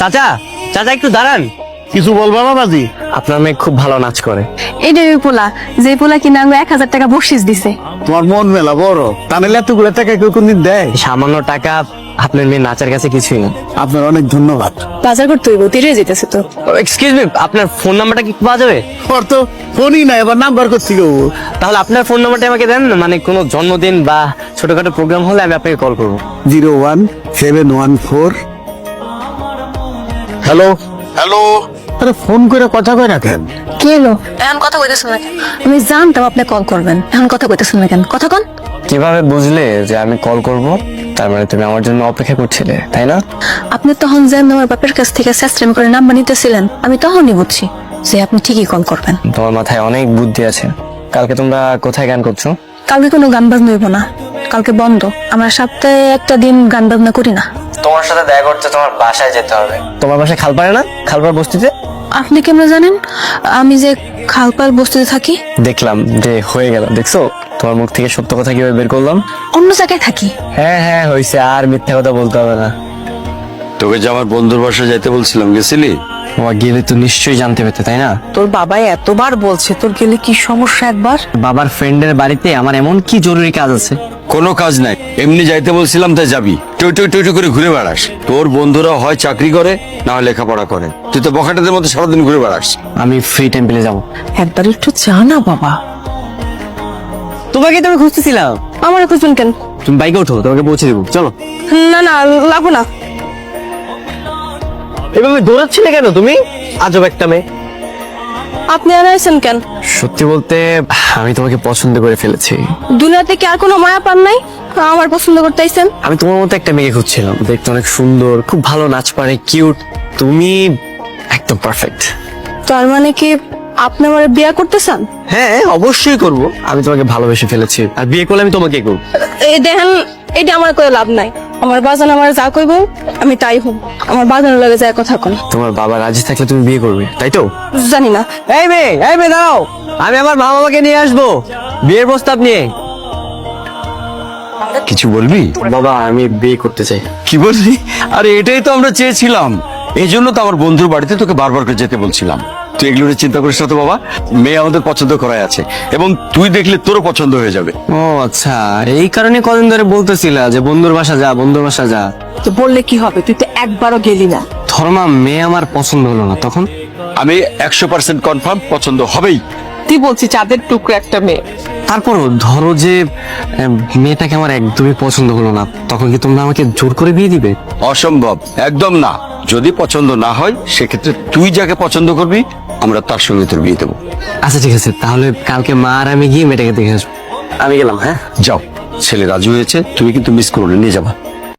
চাচা, চাচা একটু দাঁড়ান। কিছু বলবা বাবাজি? আপনার মেয়ে খুব ভালো নাচ করে। এইটা ওই পোলা, যে পোলা কিনা আঙ্গো 1000 টাকা বকশিস দিছে। তোমার মন মেলা বড়, তাহলে এতগুলো টাকা কেউ কোনদিন দেয়? সামান্য টাকা আপনার মেয়ে নাচের কাছে কিছুই না। আপনার অনেক ধন্যবাদ। বাজার করতে হইব, তেরে যেতেছে তো। এক্সকিউজ মি, আপনার ফোন নাম্বারটা কি পাওয়া যাবে? ওর তো ফোনই না, এবার নাম্বার করছি গো। তাহলে আপনার ফোন নাম্বারটা আমাকে দেন, মানে কোনো জন্মদিন বা ছোটখাটো প্রোগ্রাম হলে আমি আপনাকে কল করবো। 01714। Hello hello. আরে ফোন করে কথা কই রাখেন। কি হলো? এখন কথা কইতেছেন না কেন? আমি জানতাম আপনি কল করবেন, এখন কথা কইতেছেন না কেন? কথা কন। কিভাবে বুঝলে যে আমি কল করব? তার মানে তুমি আমার জন্য অপেক্ষা করছিলে, তাই না? আপনি তখন যে আমার বাপের কাছ থেকে স্যাস্ট্রেম করে নাম্বার নিতেছিলেন, আমি তখনই বুঝছি যে আপনি ঠিকই কল করবেন। তোমার মাথায় অনেক বুদ্ধি আছে। কালকে তোমরা কোথায় গান করছো? কালকে কোনো গান বাজনা হইব না, কালকে বন্ধ। আমরা সপ্তাহে একটা দিন গান বাজনা করি না। তোমার সাথে দেখা করতে তোমার বাসায় যেতে হবে। তোমার বাসায় খালপাড়ে না? খালপাড় বস্তিতে। আপনি কেমন জানেন আমি যে খালপাল বস্তিতে থাকি? দেখলাম যে হয়ে গেল। দেখছো তোমার মুখ থেকে সত্য কথা কিভাবে বের করলাম? অন্য জায়গায় থাকি। হ্যাঁ হ্যাঁ হয়েছে, আর মিথ্যা কথা বলতে হবে না। তোকে যে আমার বন্ধুর বাসায় যাইতে বলছিলাম, গেছিলি? তোমার গেলে তো নিশ্চয়ই জানতে পেতে, তাই না? তোর বাবাই এতবার বলছে তোর গেলে কি সমস্যা একবার? বাবার ফ্রেন্ডের বাড়িতে আমার এমন কি জরুরি কাজ আছে? কোনো কাজ নাই, এমনি যাইতে বলছিলাম তাই যাবি। টই টই টই টই করে ঘুরে বেড়াস। তোর বন্ধুরা হয় চাকরি করে না হয় লেখাপড়া করে, তুই তো বখাটেদের মতো সারাদিন ঘুরে বেড়াস। আমি ফ্রি টেম্পলে যাব। একবার একটু চা না বাবা। তোমাকে তো আমি খুঁজতেছিলাম। আমার খুঁজবেন কেন? তুমি বাইকে ওঠো, তোমাকে পৌঁছে দেবো, চলো। না না, লাগবো না। এভাবে দৌড়াচ্ছিলে কেন তুমি? আজব একটা মেয়ে। আপনি আর আইছেন কেন? সত্যি বলতে আমি তোমাকে পছন্দ করে ফেলেছি। দুনিয়াতে কি আর কোনো মায়া পান নাই? আমার পছন্দ করতে আইছেন? আমি তোমার মতো একটা মেয়ে খুঁজছিলাম, দেখতে অনেক সুন্দর, খুব ভালো নাচ পারে, কিউট। তুমি একদম পারফেক্ট। তার মানে কি আপনি আমার বিয়ে করতে চান? হ্যাঁ অবশ্যই করব। আমি তোমাকে ভালোবেসে ফেলেছি, আর বিয়ে করলে আমি তোমাকে করব। এই দেখেন, এটা আমার কোনো লাভ নাই। আমার বাজান আমার যা কইব আমি তাই হব। আমার বাজানের লগে যায় কথা কোন। তোমার বাবা রাজি থাকলে তুমি বিয়ে করবে, তাই তো? জানি না। এই মেয়ে দাঁড়াও, আমি আমার মা বাবাকে নিয়ে আসবো বিয়ের প্রস্তাব নিয়ে। কিছু বলবি? বাবা আমি বিয়ে করতে চাই। কি বললি? আরে এটাই তো আমরা চেয়েছিলাম, এই জন্য তো আমার বন্ধুর বাড়িতে তোকে বারবার করে যেতে বলছিলাম। তুই এগুলো নিয়ে চিন্তা করিস না তো বাবা, মেয়ে আমাদের পছন্দ করাই আছে, এবং তুই দেখলে তোরও পছন্দ হয়ে যাবে। ও আচ্ছা, এই কারণে কদিন ধরে বলতেছিলা যে বন্ধুর বাসা যা, বন্ধুর বাসা যা। তো বললে কি হবে, তুই তো একবারও গেলি না। ধর্মা মেয়ে আমার পছন্দ হলো না, তখন? আমি 100% কনফার্ম পছন্দ হবেই। তুই বলছি চাঁদের টুকরো একটা মেয়ে। তারপরও ধরো যে মেয়েটাকে আমার একদমই পছন্দ হলো না, তখন কি তোমরা আমাকে জোর করে বিয়ে দিবে? অসম্ভব, একদম না। যদি পছন্দ না হয় সেক্ষেত্রে তুই যাকে পছন্দ করবি আমরা তার সঙ্গে তোর বিয়ে দেবো। আচ্ছা ঠিক আছে, তাহলে কালকে মা আর আমি গিয়ে মেয়েটাকে দেখে আসবো। আমি গেলাম, হ্যাঁ? যাও, ছেলে রাজু হয়েছে, তুমি কিন্তু মিস করো না, নিয়ে যাবা।